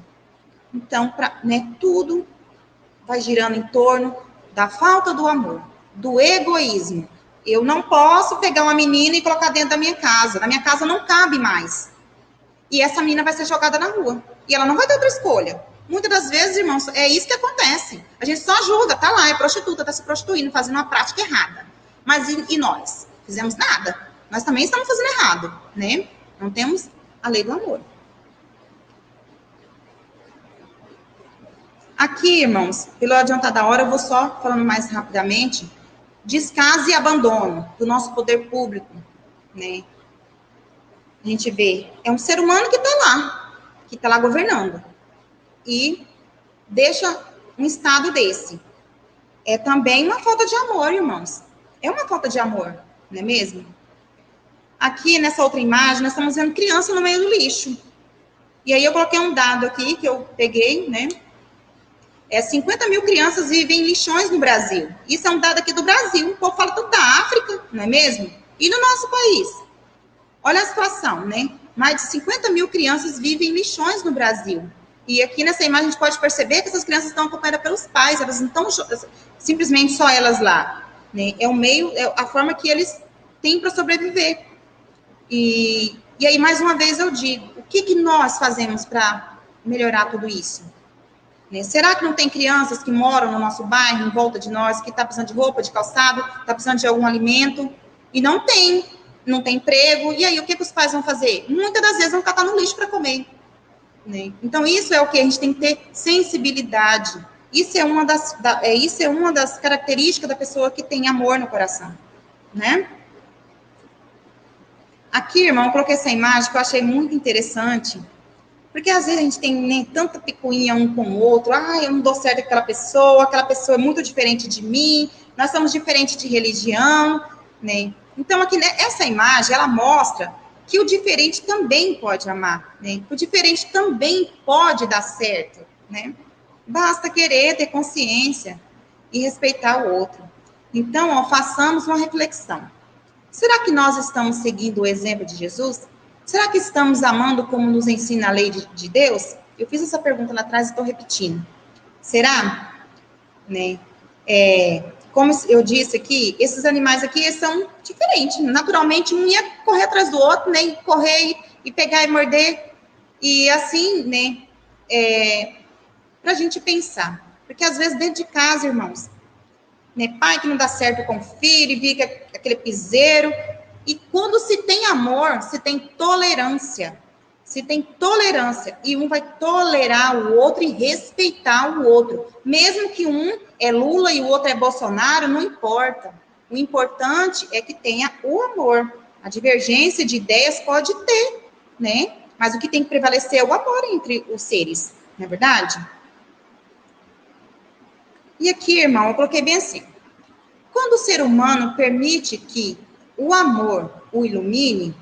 Então, né, tudo vai girando em torno da falta do amor, do egoísmo. Eu não posso pegar uma menina e colocar dentro da minha casa. Na minha casa não cabe mais. E essa menina vai ser jogada na rua. E ela não vai ter outra escolha. Muitas das vezes, irmãos, é isso que acontece. A gente só julga, tá lá, é prostituta, tá se prostituindo, fazendo uma prática errada. Mas e nós? Fizemos nada. Nós também estamos fazendo errado, né? Não temos a lei do amor. Aqui, irmãos, pelo adiantar da hora, eu vou só falando mais rapidamente. Descaso e abandono do nosso poder público, né? A gente vê, é um ser humano que está lá governando, e deixa um estado desse. É também uma falta de amor, irmãos. É uma falta de amor, não é mesmo? Aqui, nessa outra imagem, nós estamos vendo criança no meio do lixo. E aí eu coloquei um dado aqui, que eu peguei, né? 50 mil crianças vivem em lixões no Brasil. Isso é um dado aqui do Brasil. O povo fala tudo da África, não é mesmo? E no nosso país? Olha a situação, né? Mais de 50 mil crianças vivem em lixões no Brasil. E aqui nessa imagem a gente pode perceber que essas crianças estão acompanhadas pelos pais, elas não estão simplesmente só elas lá, né? É o meio, é a forma que eles têm para sobreviver. E aí, mais uma vez, eu digo, o que nós fazemos para melhorar tudo isso? Né? Será que não tem crianças que moram no nosso bairro, em volta de nós, que está precisando de roupa, de calçado, está precisando de algum alimento, e não tem emprego, e aí o que os pais vão fazer? Muitas das vezes vão catar no lixo para comer. Né? Então, isso é o que a gente tem que ter sensibilidade. Isso é uma das características da pessoa que tem amor no coração. Né? Aqui, irmão, eu coloquei essa imagem que eu achei muito interessante, porque às vezes a gente tem tanta picuinha um com o outro. Eu não dou certo com aquela pessoa é muito diferente de mim, nós somos diferentes de religião, né? Então, aqui, né, essa imagem, ela mostra que o diferente também pode amar, né? O diferente também pode dar certo, né? Basta querer ter consciência e respeitar o outro. Então, façamos uma reflexão. Será que nós estamos seguindo o exemplo de Jesus? Será que estamos amando como nos ensina a lei de Deus? Eu fiz essa pergunta lá atrás e estou repetindo. Será? Né? Como eu disse aqui, esses animais aqui são diferentes. Naturalmente, um ia correr atrás do outro, né? Correr e pegar e morder. E assim, né? Para a gente pensar. Porque às vezes dentro de casa, irmãos, né? Pai que não dá certo com o filho, fica aquele piseiro. E quando se tem amor, se tem tolerância. Se tem tolerância, e um vai tolerar o outro e respeitar o outro. Mesmo que um é Lula e o outro é Bolsonaro, não importa. O importante é que tenha o amor. A divergência de ideias pode ter, né? Mas o que tem que prevalecer é o amor entre os seres, não é verdade? E aqui, irmão, eu coloquei bem assim. Quando o ser humano permite que o amor o ilumine,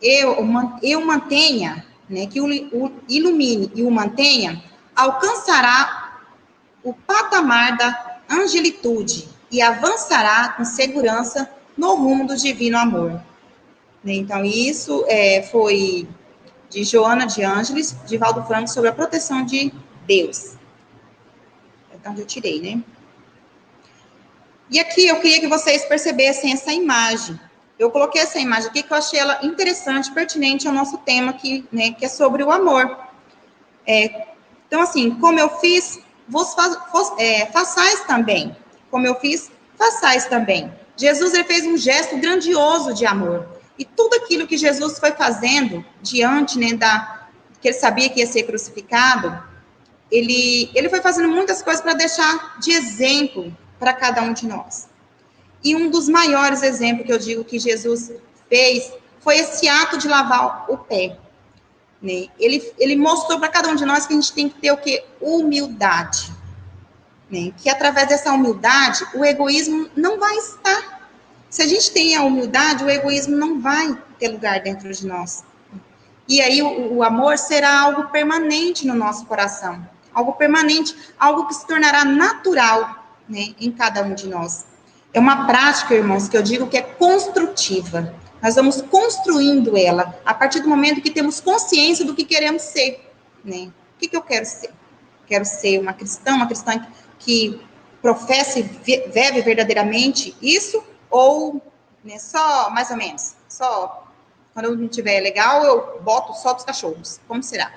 eu mantenha, né, que o ilumine e o mantenha, alcançará o patamar da angelitude e avançará com segurança no rumo do divino amor. Então, isso foi de Joana de Ângeles, de Valdo Franco, sobre a proteção de Deus. Então, eu tirei, né? E aqui eu queria que vocês percebessem essa imagem. Eu coloquei essa imagem aqui que eu achei ela interessante, pertinente ao nosso tema aqui, né, que é sobre o amor. Então, assim, como eu fiz, façais também. Como eu fiz, façais também. Jesus, ele fez um gesto grandioso de amor. E tudo aquilo que Jesus foi fazendo diante, né, que ele sabia que ia ser crucificado, ele foi fazendo muitas coisas para deixar de exemplo para cada um de nós. E um dos maiores exemplos que eu digo que Jesus fez foi esse ato de lavar o pé. Né? Ele mostrou para cada um de nós que a gente tem que ter o quê? Humildade. Né? Que através dessa humildade, o egoísmo não vai estar. Se a gente tem a humildade, o egoísmo não vai ter lugar dentro de nós. E aí o amor será algo permanente no nosso coração. Algo permanente, algo que se tornará natural, né, em cada um de nós. É uma prática, irmãos, que eu digo que é construtiva. Nós vamos construindo ela a partir do momento que temos consciência do que queremos ser. Né? O que eu quero ser? Quero ser uma cristã que professa e vive verdadeiramente isso? Ou, né, só mais ou menos? Só quando eu não estiver legal, eu boto só dos cachorros. Como será?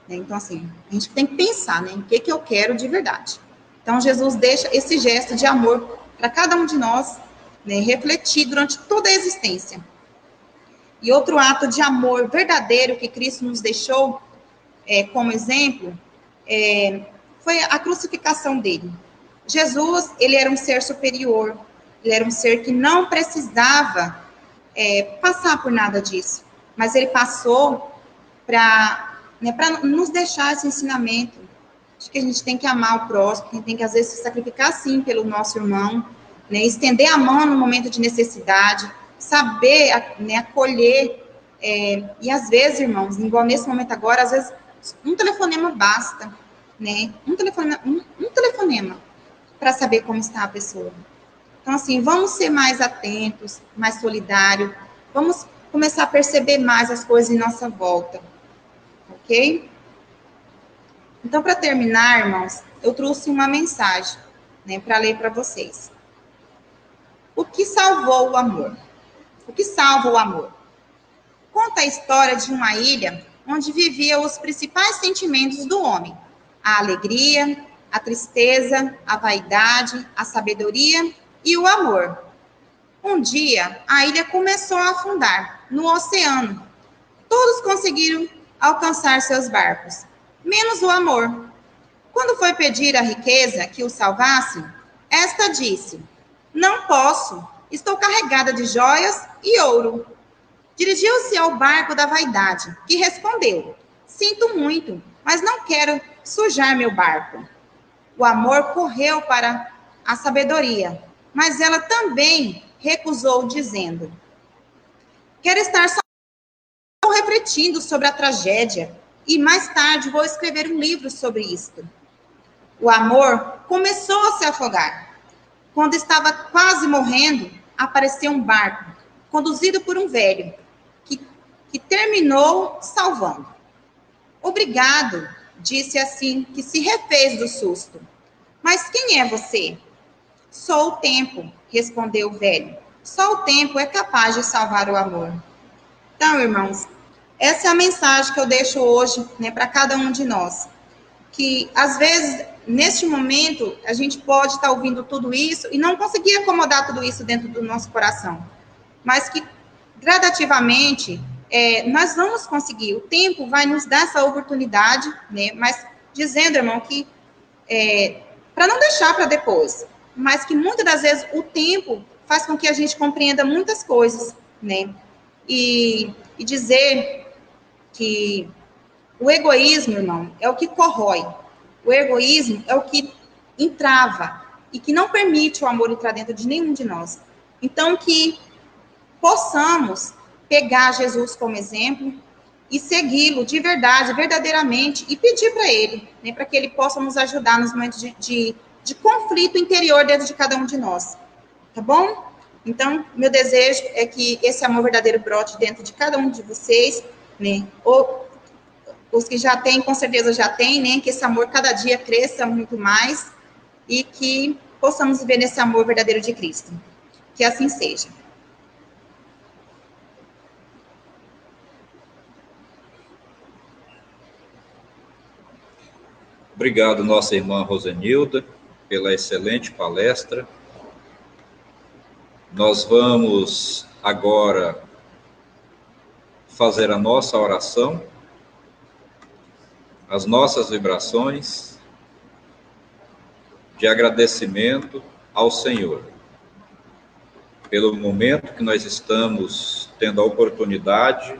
Então, assim, a gente tem que pensar, né, em que eu quero de verdade. Então, Jesus deixa esse gesto de amor para cada um de nós, né, refletir durante toda a existência. E outro ato de amor verdadeiro que Cristo nos deixou como exemplo foi a crucificação dele. Jesus, ele era um ser superior, ele era um ser que não precisava passar por nada disso, mas ele passou para nos deixar esse ensinamento de que a gente tem que amar o próximo, que a gente tem que, às vezes, se sacrificar, sim, pelo nosso irmão, né, estender a mão no momento de necessidade, saber, né, acolher, e às vezes, irmãos, igual nesse momento agora, às vezes, um telefonema basta, né, um telefonema para saber como está a pessoa. Então, assim, vamos ser mais atentos, mais solidários, vamos começar a perceber mais as coisas em nossa volta, ok? Então, para terminar, irmãos, eu trouxe uma mensagem, né, para ler para vocês. O que salvou o amor? O que salva o amor? Conta a história de uma ilha onde viviam os principais sentimentos do homem: a alegria, a tristeza, a vaidade, a sabedoria e o amor. Um dia, a ilha começou a afundar no oceano. Todos conseguiram alcançar seus barcos, menos o amor. Quando foi pedir a riqueza que o salvasse, esta disse: não posso, estou carregada de joias e ouro. Dirigiu-se ao barco da vaidade, que respondeu: sinto muito, mas não quero sujar meu barco. O amor correu para a sabedoria, mas ela também recusou, dizendo: quero estar só refletindo sobre a tragédia e mais tarde vou escrever um livro sobre isto. O amor começou a se afogar. Quando estava quase morrendo, apareceu um barco, conduzido por um velho, que terminou salvando. Obrigado, disse assim, que se refez do susto. Mas quem é você? Sou o tempo, respondeu o velho. Só o tempo é capaz de salvar o amor. Então, irmãos, essa é a mensagem que eu deixo hoje, né, para cada um de nós. Que, às vezes, neste momento, a gente pode estar ouvindo tudo isso e não conseguir acomodar tudo isso dentro do nosso coração. Mas que, gradativamente, nós vamos conseguir. O tempo vai nos dar essa oportunidade, né? Mas dizendo, irmão, que para não deixar para depois, mas que muitas das vezes o tempo faz com que a gente compreenda muitas coisas, né? E dizer que o egoísmo, irmão, é o que corrói. O egoísmo é o que entrava e que não permite o amor entrar dentro de nenhum de nós. Então, que possamos pegar Jesus como exemplo e segui-lo de verdade, verdadeiramente, e pedir para ele, né, para que ele possa nos ajudar nos momentos de conflito interior dentro de cada um de nós. Tá bom? Então, meu desejo é que esse amor verdadeiro brote dentro de cada um de vocês, né? Os que já têm, com certeza já têm, né? Que esse amor cada dia cresça muito mais e que possamos viver nesse amor verdadeiro de Cristo. Que assim seja. Obrigado, nossa irmã Rosenilda, pela excelente palestra. Nós vamos agora fazer a nossa oração, as nossas vibrações de agradecimento ao Senhor, pelo momento que nós estamos tendo a oportunidade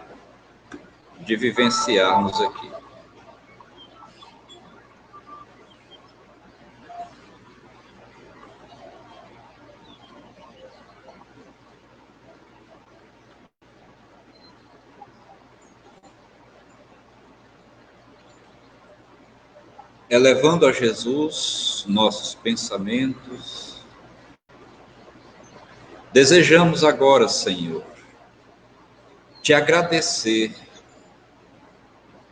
de vivenciarmos aqui. Elevando a Jesus nossos pensamentos, desejamos agora, Senhor, te agradecer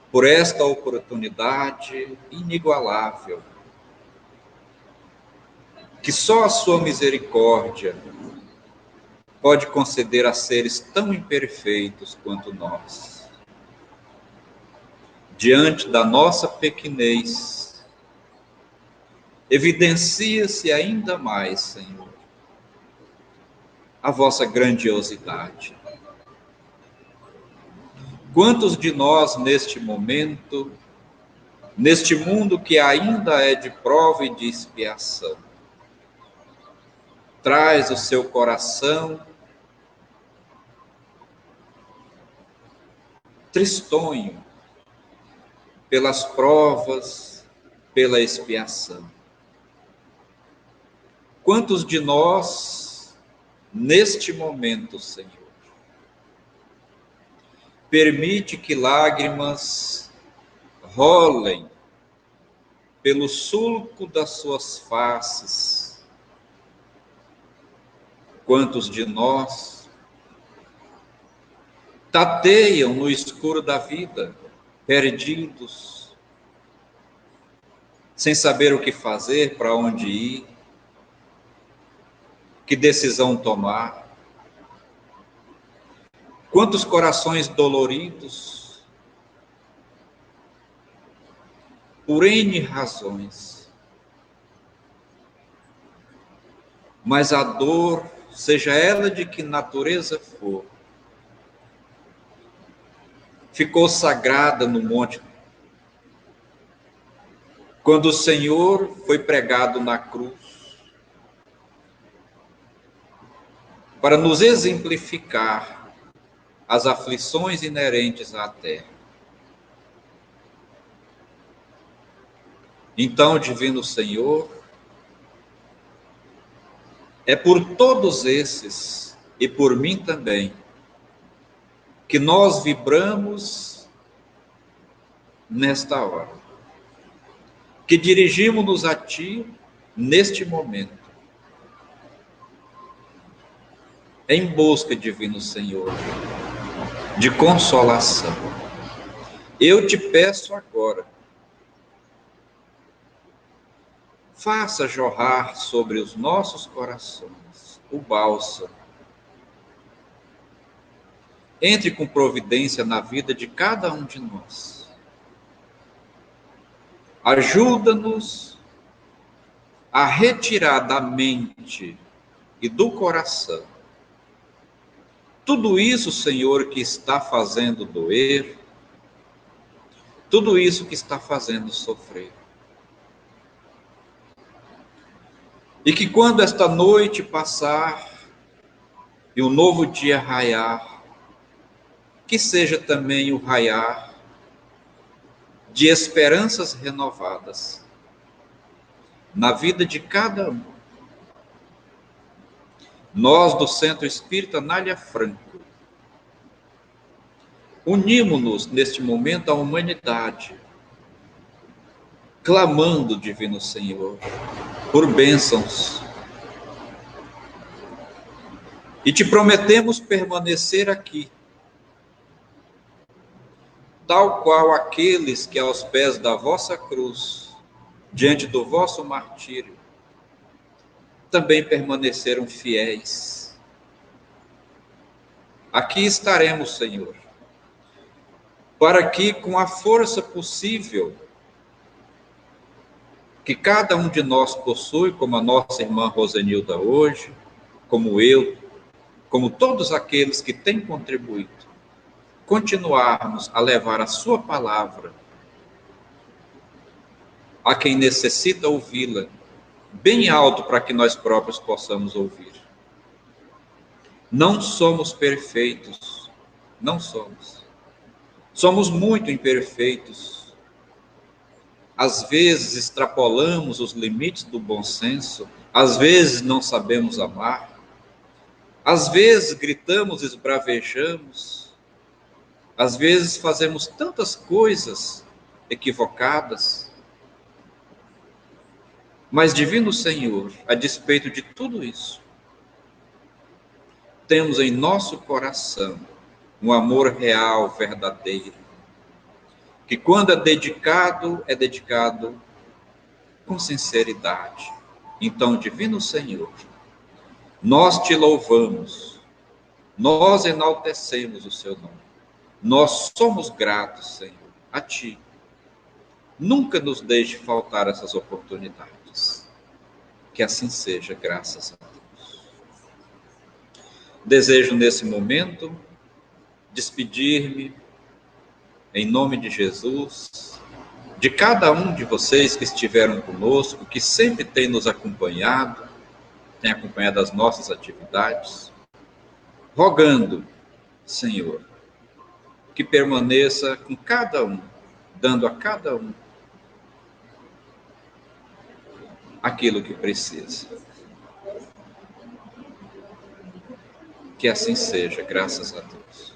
por esta oportunidade inigualável, que só a sua misericórdia pode conceder a seres tão imperfeitos quanto nós. Diante da nossa pequenez, evidencia-se ainda mais, Senhor, a vossa grandiosidade. Quantos de nós, neste momento, neste mundo que ainda é de prova e de expiação, traz o seu coração tristonho pelas provas, pela expiação? Quantos de nós, neste momento, Senhor, permite que lágrimas rolem pelo sulco das suas faces? Quantos de nós tateiam no escuro da vida, perdidos, sem saber o que fazer, para onde ir, que decisão tomar? Quantos corações doloridos, por N razões, mas a dor, seja ela de que natureza for, ficou sagrada no monte, quando o Senhor foi pregado na cruz, para nos exemplificar as aflições inerentes à terra. Então, Divino Senhor, é por todos esses, e por mim também, que nós vibramos nesta hora, que dirigimos-nos a Ti neste momento, em busca, Divino Senhor, de consolação. Eu te peço agora, faça jorrar sobre os nossos corações o bálsamo. Entre com providência na vida de cada um de nós. Ajuda-nos a retirar da mente e do coração tudo isso, Senhor, que está fazendo doer, tudo isso que está fazendo sofrer. E que quando esta noite passar e o novo dia raiar, que seja também o raiar de esperanças renovadas na vida de cada um. Nós do Centro Espírita Nália Franco unimos-nos neste momento à humanidade, clamando, Divino Senhor, por bênçãos. E te prometemos permanecer aqui, tal qual aqueles que aos pés da vossa cruz, diante do vosso martírio, também permaneceram fiéis. Aqui estaremos, Senhor, para que, com a força possível que cada um de nós possui, como a nossa irmã Rosenilda hoje, como eu, como todos aqueles que têm contribuído, continuarmos a levar a sua palavra a quem necessita ouvi-la, bem alto para que nós próprios possamos ouvir. Não somos perfeitos, não somos. Somos muito imperfeitos. Às vezes extrapolamos os limites do bom senso, às vezes não sabemos amar, às vezes gritamos e esbravejamos, às vezes fazemos tantas coisas equivocadas. Mas, Divino Senhor, a despeito de tudo isso, temos em nosso coração um amor real, verdadeiro, que quando é dedicado com sinceridade. Então, Divino Senhor, nós te louvamos, nós enaltecemos o seu nome, nós somos gratos, Senhor, a ti. Nunca nos deixe faltar essas oportunidades. Que assim seja, graças a Deus. Desejo nesse momento despedir-me em nome de Jesus, de cada um de vocês que estiveram conosco, que sempre tem nos acompanhado, tem acompanhado as nossas atividades, rogando, Senhor, que permaneça com cada um, dando a cada um aquilo que precisa. Que assim seja, graças a Deus.